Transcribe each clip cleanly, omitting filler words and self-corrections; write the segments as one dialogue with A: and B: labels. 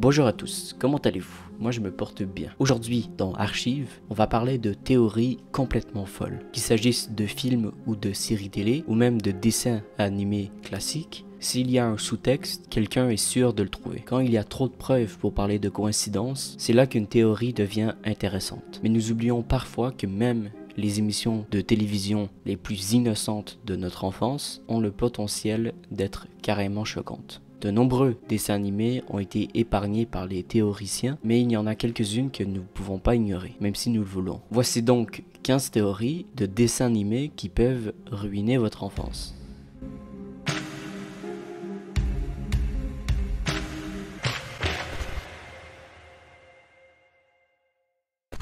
A: Bonjour à tous, comment allez-vous? Moi je me porte bien. Aujourd'hui, dans Archives, on va parler de théories complètement folles. Qu'il s'agisse de films ou de séries télé, ou même de dessins animés classiques, s'il y a un sous-texte, quelqu'un est sûr de le trouver. Quand il y a trop de preuves pour parler de coïncidence, c'est là qu'une théorie devient intéressante. Mais nous oublions parfois que même les émissions de télévision les plus innocentes de notre enfance ont le potentiel d'être carrément choquantes. De nombreux dessins animés ont été épargnés par les théoriciens, mais il y en a quelques-unes que nous ne pouvons pas ignorer, même si nous le voulons. Voici donc 15 théories de dessins animés qui peuvent ruiner votre enfance.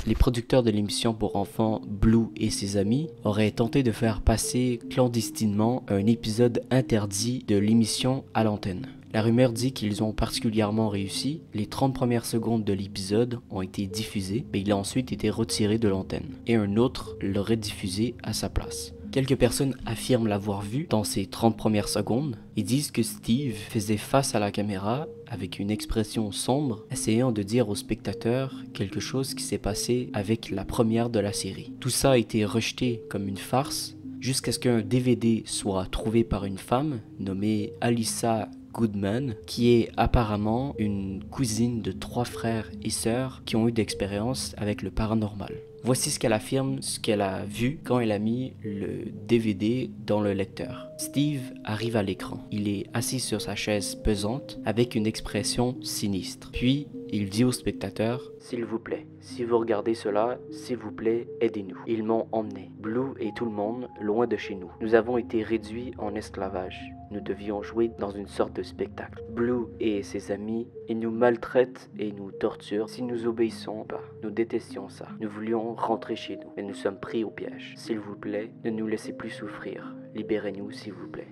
A: Les producteurs de l'émission pour enfants Blue et ses amis auraient tenté de faire passer clandestinement un épisode interdit de l'émission à l'antenne. La rumeur dit qu'ils ont particulièrement réussi. Les 30 premières secondes de l'épisode ont été diffusées, mais il a ensuite été retiré de l'antenne, et un autre l'aurait diffusé à sa place. Quelques personnes affirment l'avoir vu dans ces 30 premières secondes et disent que Steve faisait face à la caméra avec une expression sombre, essayant de dire aux spectateurs quelque chose qui s'est passé avec la première de la série. Tout ça a été rejeté comme une farce jusqu'à ce qu'un DVD soit trouvé par une femme nommée Alyssa Goodman, qui est apparemment une cousine de 3 frères et sœurs qui ont eu d'expérience avec le paranormal. Voici ce qu'elle affirme, ce qu'elle a vu quand elle a mis le DVD dans le lecteur. Steve arrive à l'écran. Il est assis sur sa chaise pesante avec une expression sinistre. Puis, il dit au spectateur « S'il vous plaît, si vous regardez cela, s'il vous plaît, aidez-nous. Ils m'ont emmené, Blue et tout le monde, loin de chez nous. Nous avons été réduits en esclavage. Nous devions jouer dans une sorte de spectacle. Blue et ses amis, ils nous maltraitent et nous torturent si nous obéissons pas. Nous détestions ça. Nous voulions rentrer chez nous, mais nous sommes pris au piège. S'il vous plaît, ne nous laissez plus souffrir. Libérez-nous, s'il vous plaît. »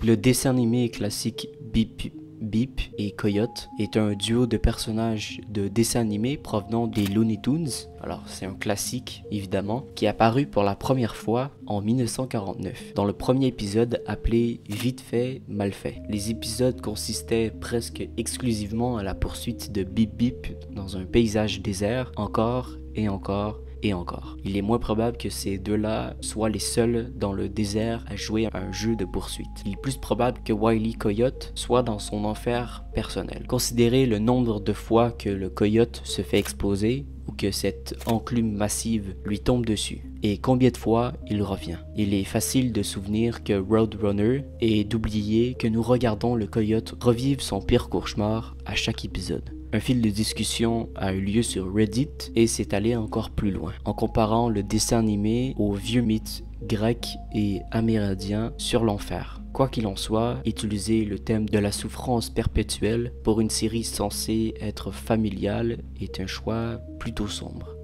A: Le dessin animé classique Bip et Coyote est un duo de personnages de dessins animés provenant des Looney Tunes. Alors c'est un classique évidemment qui est apparu pour la première fois en 1949 dans le premier épisode appelé Vite fait, mal fait. Les épisodes consistaient presque exclusivement à la poursuite de Bip dans un paysage désert encore et encore et encore. Il est moins probable que ces deux-là soient les seuls dans le désert à jouer à un jeu de poursuite. Il est plus probable que Wile E. Coyote soit dans son enfer personnel. Considérez le nombre de fois que le coyote se fait exploser ou que cette enclume massive lui tombe dessus. Et combien de fois il revient. Il est facile de souvenir que Roadrunner et d'oublier que nous regardons le coyote revivre son pire cauchemar à chaque épisode. Un fil de discussion a eu lieu sur Reddit et s'est allé encore plus loin, en comparant le dessin animé aux vieux mythes grecs et amérindiens sur l'enfer. Quoi qu'il en soit, utiliser le thème de la souffrance perpétuelle pour une série censée être familiale est un choix plutôt sombre.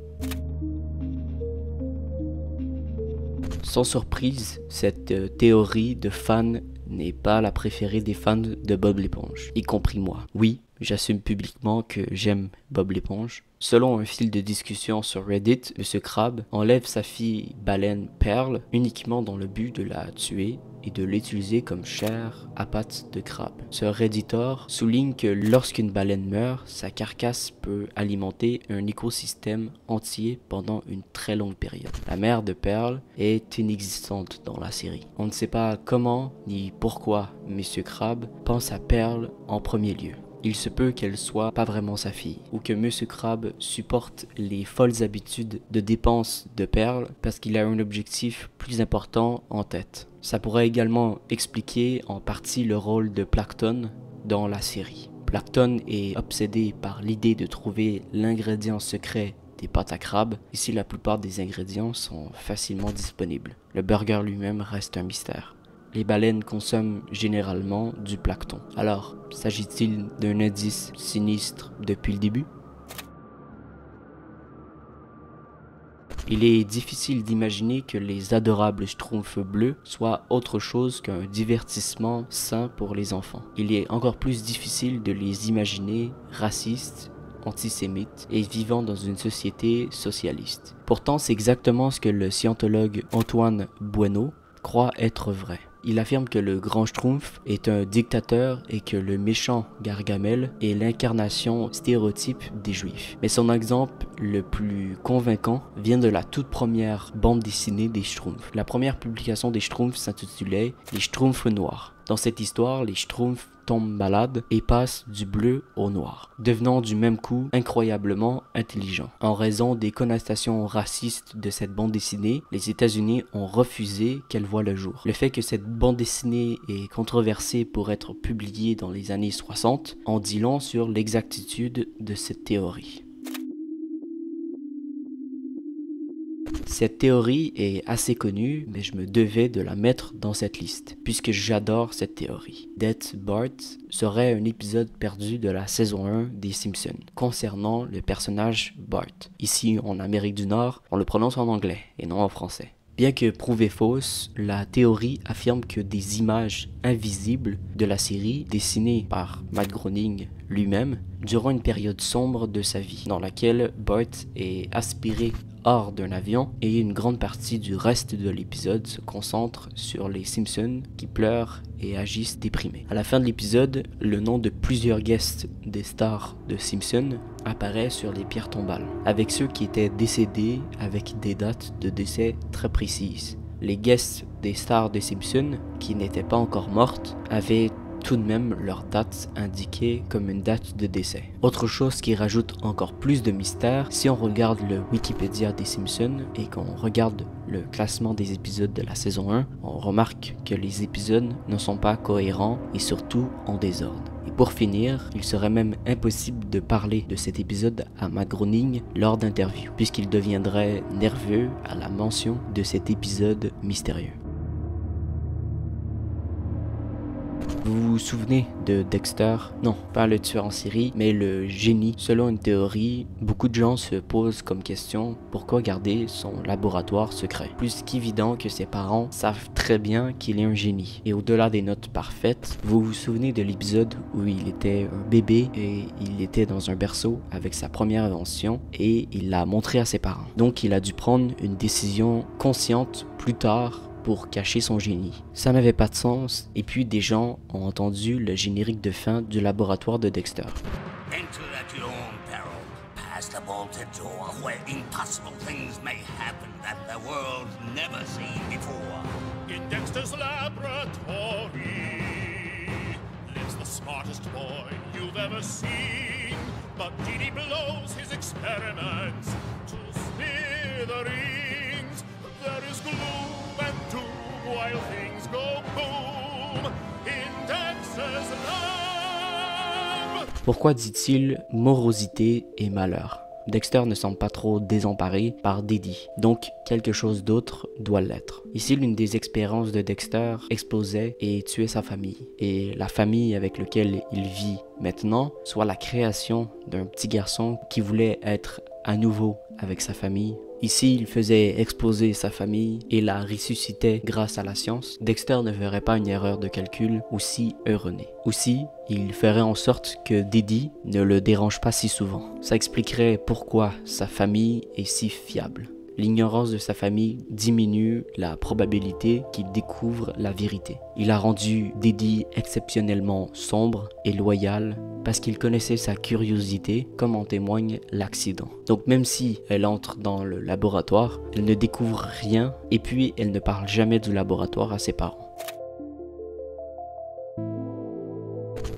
A: Sans surprise, cette théorie de fan n'est pas la préférée des fans de Bob l'éponge, y compris moi. Oui, j'assume publiquement que j'aime Bob l'éponge. Selon un fil de discussion sur Reddit, M. Crabbe enlève sa fille baleine Pearl uniquement dans le but de la tuer et de l'utiliser comme chair à pattes de crabe. Ce Redditor souligne que lorsqu'une baleine meurt, sa carcasse peut alimenter un écosystème entier pendant une très longue période. La mère de Pearl est inexistante dans la série. On ne sait pas comment ni pourquoi M. Crabbe pense à Pearl en premier lieu. Il se peut qu'elle soit pas vraiment sa fille, ou que M. Crabbe supporte les folles habitudes de dépenses de Pearl parce qu'il a un objectif plus important en tête. Ça pourrait également expliquer en partie le rôle de Plankton dans la série. Plankton est obsédé par l'idée de trouver l'ingrédient secret des pâtes à crabe. Ici, la plupart des ingrédients sont facilement disponibles. Le burger lui-même reste un mystère. Les baleines consomment généralement du plancton. Alors, s'agit-il d'un indice sinistre depuis le début? Il est difficile d'imaginer que les adorables Schtroumpfs bleus soient autre chose qu'un divertissement sain pour les enfants. Il est encore plus difficile de les imaginer racistes, antisémites et vivant dans une société socialiste. Pourtant, c'est exactement ce que le scientologue Antoine Bueno croit être vrai. Il affirme que le Grand Schtroumpf est un dictateur et que le méchant Gargamel est l'incarnation stéréotype des Juifs. Mais son exemple le plus convaincant vient de la toute première bande dessinée des Schtroumpfs. La première publication des Schtroumpfs s'intitulait « Les Schtroumpfs noirs ». Dans cette histoire, les Schtroumpfs tombent malades et passent du bleu au noir, devenant du même coup incroyablement intelligents. En raison des connotations racistes de cette bande dessinée, les États-Unis ont refusé qu'elle voie le jour. Le fait que cette bande dessinée est controversée pour être publiée dans les années 60 en dit long sur l'exactitude de cette théorie. Cette théorie est assez connue, mais je me devais de la mettre dans cette liste, puisque j'adore cette théorie. Death Bart serait un épisode perdu de la saison 1 des Simpsons, concernant le personnage Bart. Ici, en Amérique du Nord, on le prononce en anglais et non en français. Bien que prouvée fausse, la théorie affirme que des images invisibles de la série, dessinées par Matt Groening lui-même, durant une période sombre de sa vie, dans laquelle Bart est aspiré hors d'un avion et une grande partie du reste de l'épisode se concentre sur les Simpsons qui pleurent et agissent déprimés. À la fin de l'épisode, le nom de plusieurs guests des stars de Simpsons apparaît sur les pierres tombales, avec ceux qui étaient décédés avec des dates de décès très précises. Les guests des stars des Simpsons, qui n'étaient pas encore mortes, avaient tout de même leur date indiquée comme une date de décès. Autre chose qui rajoute encore plus de mystère, si on regarde le Wikipédia des Simpsons et qu'on regarde le classement des épisodes de la saison 1, on remarque que les épisodes ne sont pas cohérents et surtout en désordre. Et pour finir, il serait même impossible de parler de cet épisode à Matt Groening lors d'interviews, puisqu'il deviendrait nerveux à la mention de cet épisode mystérieux. Vous vous souvenez de Dexter? Non, pas le tueur en série, mais le génie. Selon une théorie, beaucoup de gens se posent comme question pourquoi garder son laboratoire secret. Plus qu'évident que ses parents savent très bien qu'il est un génie. Et au-delà des notes parfaites, vous vous souvenez de l'épisode où il était un bébé et il était dans un berceau avec sa première invention et il l'a montré à ses parents. Donc il a dû prendre une décision consciente plus tard pour cacher son génie. Ça n'avait pas de sens, et puis des gens ont entendu le générique de fin du laboratoire de Dexter.
B: Enter at your own peril, past the bolted door, where impossible things may happen that the world's never seen before.
C: In Dexter's laboratory lives the smartest boy you've ever seen, but Dee blows his experiments to smithereens. There is gloom and doom while things go boom in Dexter's lab.
A: Pourquoi dit-il morosité et malheur? Dexter ne semble pas trop désemparé par Didi, donc quelque chose d'autre doit l'être. Ici, l'une des expériences de Dexter explosait et tuait sa famille. Et la famille avec laquelle il vit maintenant, soit la création d'un petit garçon qui voulait être à nouveau avec sa famille. Ici, il faisait exploser sa famille et la ressuscitait grâce à la science. Dexter ne ferait pas une erreur de calcul aussi erronée. Aussi, il ferait en sorte que Didi ne le dérange pas si souvent. Ça expliquerait pourquoi sa famille est si fiable. L'ignorance de sa famille diminue la probabilité qu'il découvre la vérité. Il a rendu Didi exceptionnellement sombre et loyal parce qu'il connaissait sa curiosité, comme en témoigne l'accident. Donc même si elle entre dans le laboratoire, elle ne découvre rien et puis elle ne parle jamais du laboratoire à ses parents.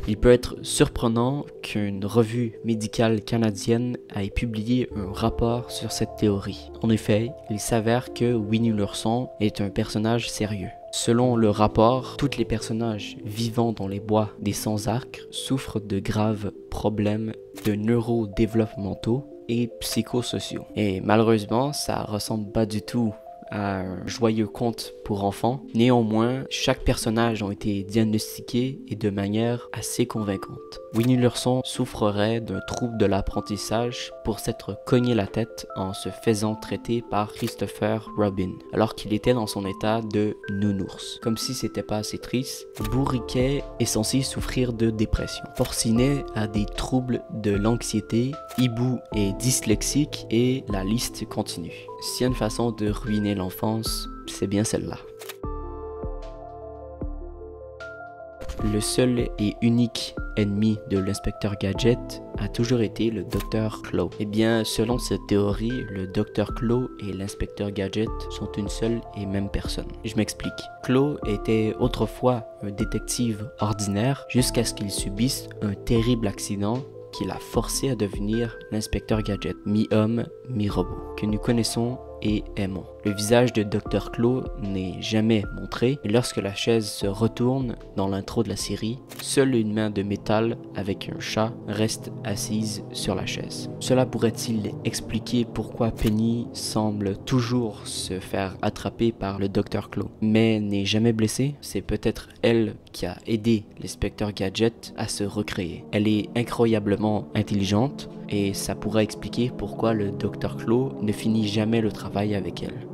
A: Il peut être surprenant qu'une revue médicale canadienne ait publié un rapport sur cette théorie. En effet, il s'avère que Winnie l'ourson est un personnage sérieux. Selon le rapport, tous les personnages vivant dans les bois des sans-arcs souffrent de graves problèmes de neurodéveloppementaux et psychosociaux. Et malheureusement, ça ressemble pas du tout à un joyeux conte pour enfants. Néanmoins, chaque personnage a été diagnostiqué et de manière assez convaincante. Winnie l'ourson souffrerait d'un trouble de l'apprentissage pour s'être cogné la tête en se faisant traiter par Christopher Robin, alors qu'il était dans son état de nounours. Comme si c'était pas assez triste, Bourriquet est censé souffrir de dépression. Porcinet a des troubles de l'anxiété, Hibou est dyslexique et la liste continue. S'il y a une façon de ruiner l'enfance, c'est bien celle-là. Le seul et unique ennemi de l'inspecteur Gadget a toujours été le Dr. Claw. Eh bien, selon cette théorie, le Dr. Claw et l'inspecteur Gadget sont une seule et même personne. Je m'explique. Claw était autrefois un détective ordinaire jusqu'à ce qu'il subisse un terrible accident qui l'a forcé à devenir l'inspecteur Gadget, mi-homme, mi-robot, que nous connaissons et aimons. Le visage de Dr. Claw n'est jamais montré, et lorsque la chaise se retourne dans l'intro de la série, seule une main de métal avec un chat reste assise sur la chaise. Cela pourrait-il expliquer pourquoi Penny semble toujours se faire attraper par le Dr. Claw, mais n'est jamais blessée? C'est peut-être elle qui a aidé l'inspecteur Gadget à se recréer. Elle est incroyablement intelligente, et ça pourrait expliquer pourquoi le Dr. Claw ne finit jamais le travail avec elle.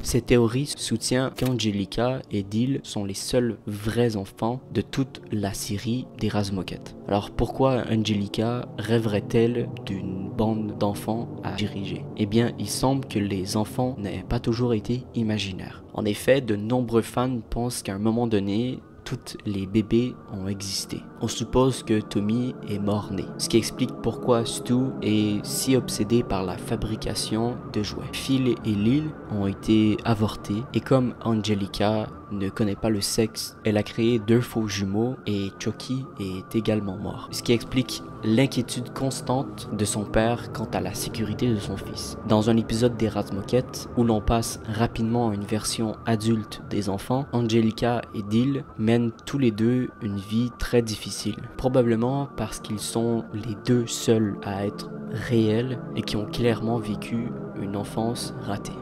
A: Cette théorie soutient qu'Angelica et Dil sont les seuls vrais enfants de toute la série des Razmoket. Alors pourquoi Angelica rêverait-elle d'une bande d'enfants à diriger? Eh bien, il semble que les enfants n'aient pas toujours été imaginaires. En effet, de nombreux fans pensent qu'à un moment donné, tous les bébés ont existé. On suppose que Tommy est mort-né, ce qui explique pourquoi Stu est si obsédé par la fabrication de jouets. Phil et Lil ont été avortés et comme Angelica ne connaît pas le sexe, elle a créé 2 faux jumeaux et Chucky est également mort. Ce qui explique l'inquiétude constante de son père quant à la sécurité de son fils. Dans un épisode des Razmoket, où l'on passe rapidement à une version adulte des enfants, Angelica et Dil mènent tous les deux une vie très difficile. Probablement parce qu'ils sont les deux seuls à être réels et qui ont clairement vécu une enfance ratée.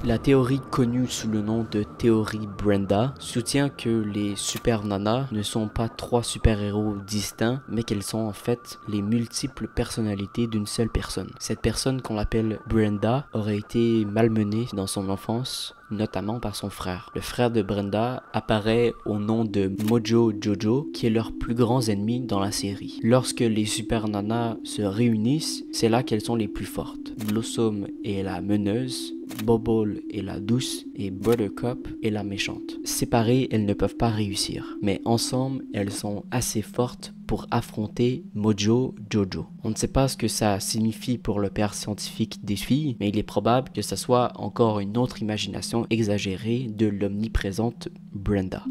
A: La théorie connue sous le nom de théorie Brenda soutient que les super nanas ne sont pas 3 super-héros distincts, mais qu'elles sont en fait les multiples personnalités d'une seule personne. Cette personne qu'on appelle Brenda aurait été malmenée dans son enfance, notamment par son frère. Le frère de Brenda apparaît au nom de Mojo Jojo, qui est leur plus grand ennemi dans la série. Lorsque les super nanas se réunissent, c'est là qu'elles sont les plus fortes. Blossom est la meneuse, Bobble est la douce et Buttercup est la méchante. Séparées, elles ne peuvent pas réussir, mais ensemble, elles sont assez fortes pour affronter Mojo Jojo. On ne sait pas ce que ça signifie pour le père scientifique des filles, mais il est probable que ça soit encore une autre imagination exagérée de l'omniprésente Brenda.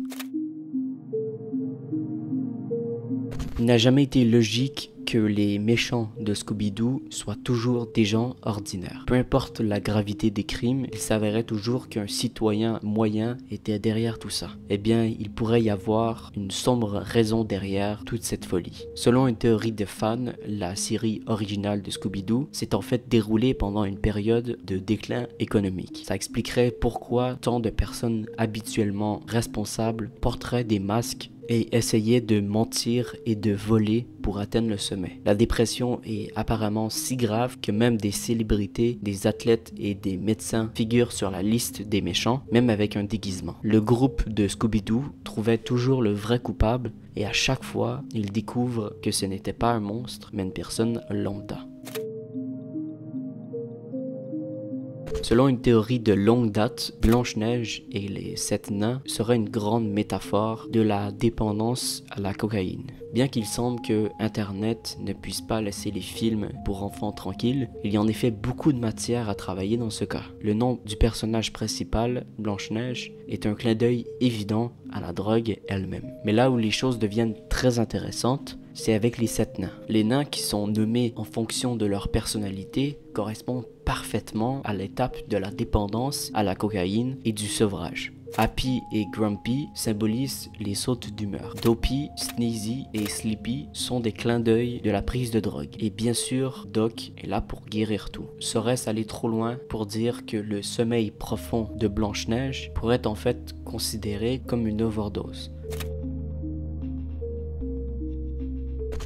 A: Il n'a jamais été logique que les méchants de Scooby-Doo soient toujours des gens ordinaires. Peu importe la gravité des crimes, il s'avérait toujours qu'un citoyen moyen était derrière tout ça. Eh bien, il pourrait y avoir une sombre raison derrière toute cette folie. Selon une théorie de fans, la série originale de Scooby-Doo s'est en fait déroulée pendant une période de déclin économique. Ça expliquerait pourquoi tant de personnes habituellement responsables porteraient des masques et essayaient de mentir et de voler pour atteindre le sommet. La dépression est apparemment si grave que même des célébrités, des athlètes et des médecins figurent sur la liste des méchants, même avec un déguisement. Le groupe de Scooby-Doo trouvait toujours le vrai coupable et à chaque fois, ils découvrent que ce n'était pas un monstre, mais une personne lambda. Selon une théorie de longue date, Blanche-Neige et les 7 nains seraient une grande métaphore de la dépendance à la cocaïne. Bien qu'il semble que Internet ne puisse pas laisser les films pour enfants tranquilles, il y a en effet beaucoup de matière à travailler dans ce cas. Le nom du personnage principal, Blanche-Neige, est un clin d'œil évident à la drogue elle-même. Mais là où les choses deviennent très intéressantes, c'est avec les 7 nains. Les nains qui sont nommés en fonction de leur personnalité correspondent parfaitement à l'étape de la dépendance à la cocaïne et du sevrage. Happy et Grumpy symbolisent les sautes d'humeur. Dopey, Sneezy et Sleepy sont des clins d'œil de la prise de drogue. Et bien sûr, Doc est là pour guérir tout. Serait-ce aller trop loin pour dire que le sommeil profond de Blanche-Neige pourrait en fait considéré comme une overdose?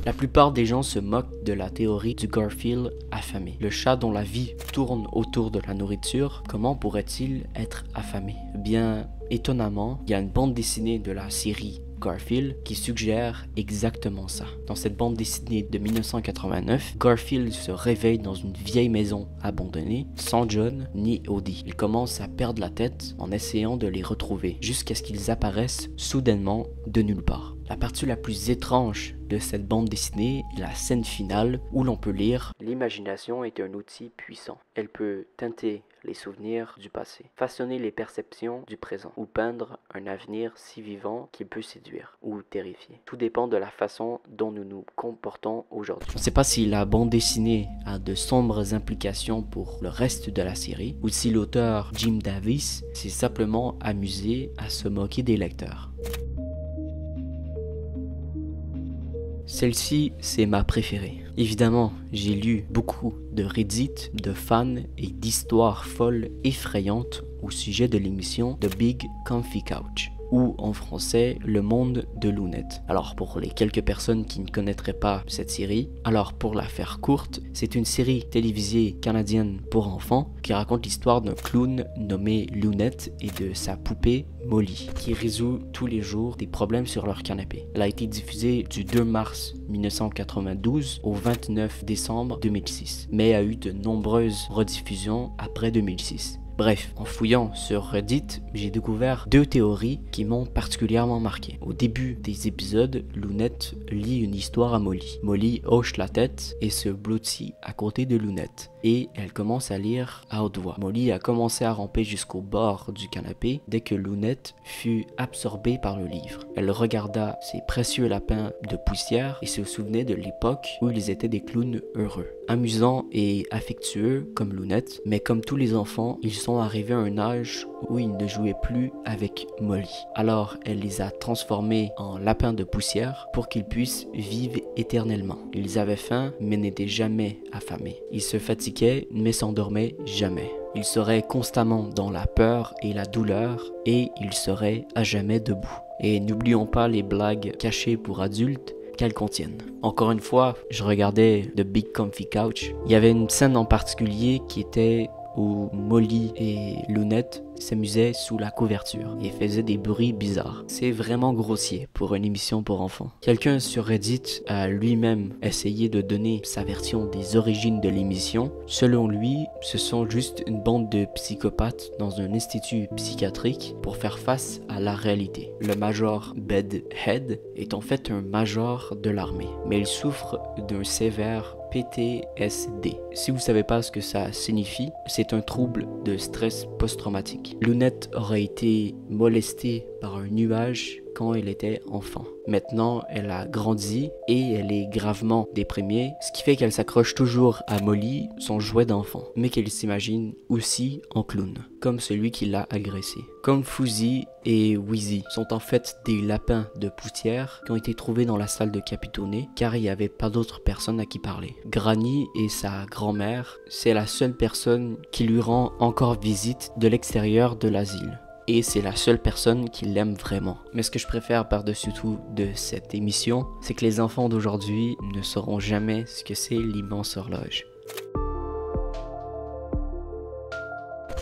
A: La plupart des gens se moquent de la théorie du Garfield affamé. Le chat dont la vie tourne autour de la nourriture, comment pourrait-il être affamé? Eh bien, étonnamment, il y a une bande dessinée de la série Garfield qui suggère exactement ça. Dans cette bande dessinée de 1989, Garfield se réveille dans une vieille maison abandonnée, sans John ni Odie. Il commence à perdre la tête en essayant de les retrouver, jusqu'à ce qu'ils apparaissent soudainement de nulle part. La partie la plus étrange de cette bande dessinée est la scène finale où l'on peut lire « L'imagination est un outil puissant. Elle peut teinter les souvenirs du passé, façonner les perceptions du présent ou peindre un avenir si vivant qu'il peut séduire ou terrifier. Tout dépend de la façon dont nous nous comportons aujourd'hui. » Je ne sais pas si la bande dessinée a de sombres implications pour le reste de la série ou si l'auteur Jim Davis s'est simplement amusé à se moquer des lecteurs. Celle-ci, c'est ma préférée. Évidemment, j'ai lu beaucoup de Reddit, de fans et d'histoires folles effrayantes au sujet de l'émission The Big Comfy Couch, ou en français, Le Monde de Loonette. Alors pour les quelques personnes qui ne connaîtraient pas cette série, alors pour la faire courte, c'est une série télévisée canadienne pour enfants qui raconte l'histoire d'un clown nommé Loonette et de sa poupée Molly, qui résout tous les jours des problèmes sur leur canapé. Elle a été diffusée du 2 mars 1992 au 29 décembre 2006, mais a eu de nombreuses rediffusions après 2006. Bref, en fouillant sur Reddit, j'ai découvert deux théories qui m'ont particulièrement marqué. Au début des épisodes, Loonette lit une histoire à Molly. Molly hoche la tête et se blottit à côté de Loonette. Et elle commence à lire à haute voix. Molly a commencé à ramper jusqu'au bord du canapé dès que Loonette fut absorbée par le livre. Elle regarda ses précieux lapins de poussière et se souvenait de l'époque où ils étaient des clowns heureux, amusants et affectueux comme Loonette, mais comme tous les enfants, ils sont arrivés à un âge où ils ne jouaient plus avec Molly. Alors elle les a transformés en lapins de poussière pour qu'ils puissent vivre éternellement. Ils avaient faim mais n'étaient jamais affamés. Ils se fatiguaient mais s'endormaient jamais. Ils seraient constamment dans la peur et la douleur et ils seraient à jamais debout. Et n'oublions pas les blagues cachées pour adultes qu'elles contiennent. Encore une fois, je regardais The Big Comfy Couch. Il y avait une scène en particulier qui était où Molly et Loonette s'amusaient sous la couverture et faisaient des bruits bizarres. C'est vraiment grossier pour une émission pour enfants. Quelqu'un sur Reddit a lui-même essayé de donner sa version des origines de l'émission. Selon lui, ce sont juste une bande de psychopathes dans un institut psychiatrique pour faire face à la réalité. Le major Bedhead est en fait un major de l'armée, mais il souffre d'un sévère PTSD. Si vous ne savez pas ce que ça signifie, c'est un trouble de stress post-traumatique. Loonette aurait été molestée par un nuage quand elle était enfant. Maintenant, elle a grandi et elle est gravement déprimée, ce qui fait qu'elle s'accroche toujours à Molly, son jouet d'enfant, mais qu'elle s'imagine aussi en clown, comme celui qui l'a agressé. Comme Fuzzy et Wheezy sont en fait des lapins de poussière qui ont été trouvés dans la salle de Capitoné car il n'y avait pas d'autres personnes à qui parler. Granny et sa grand-mère, c'est la seule personne qui lui rend encore visite de l'extérieur de l'asile. Et c'est la seule personne qui l'aime vraiment. Mais ce que je préfère par-dessus tout de cette émission, c'est que les enfants d'aujourd'hui ne sauront jamais ce que c'est l'immense horloge.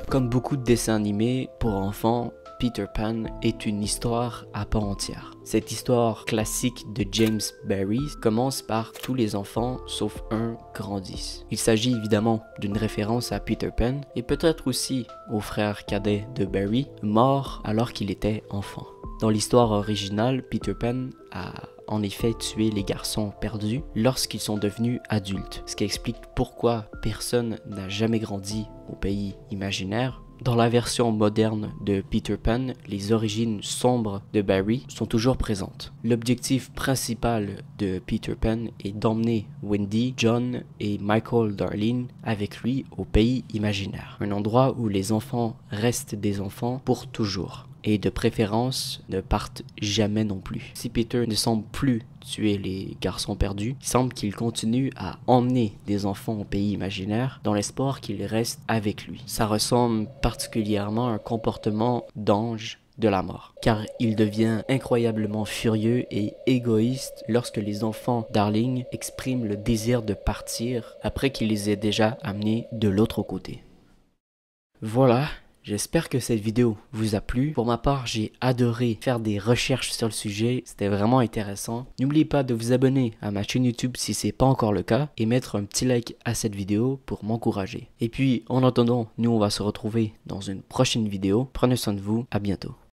A: Comme beaucoup de dessins animés pour enfants, Peter Pan est une histoire à part entière. Cette histoire classique de James Barrie commence par tous les enfants sauf un grandissent. Il s'agit évidemment d'une référence à Peter Pan et peut-être aussi au frère cadet de Barrie, mort alors qu'il était enfant. Dans l'histoire originale, Peter Pan a en effet tué les garçons perdus lorsqu'ils sont devenus adultes, ce qui explique pourquoi personne n'a jamais grandi au pays imaginaire. Dans la version moderne de Peter Pan, les origines sombres de Barrie sont toujours présentes. L'objectif principal de Peter Pan est d'emmener Wendy, John et Michael Darling avec lui au pays imaginaire, un endroit où les enfants restent des enfants pour toujours. Et de préférence ne partent jamais non plus. Si Peter ne semble plus tuer les garçons perdus, il semble qu'il continue à emmener des enfants au pays imaginaire dans l'espoir qu'ils restent avec lui. Ça ressemble particulièrement à un comportement d'ange de la mort, car il devient incroyablement furieux et égoïste lorsque les enfants Darling expriment le désir de partir après qu'il les ait déjà amenés de l'autre côté. Voilà. J'espère que cette vidéo vous a plu. Pour ma part, j'ai adoré faire des recherches sur le sujet. C'était vraiment intéressant. N'oubliez pas de vous abonner à ma chaîne YouTube si ce n'est pas encore le cas et mettre un petit like à cette vidéo pour m'encourager. Et puis, en attendant, nous on va se retrouver dans une prochaine vidéo. Prenez soin de vous. À bientôt.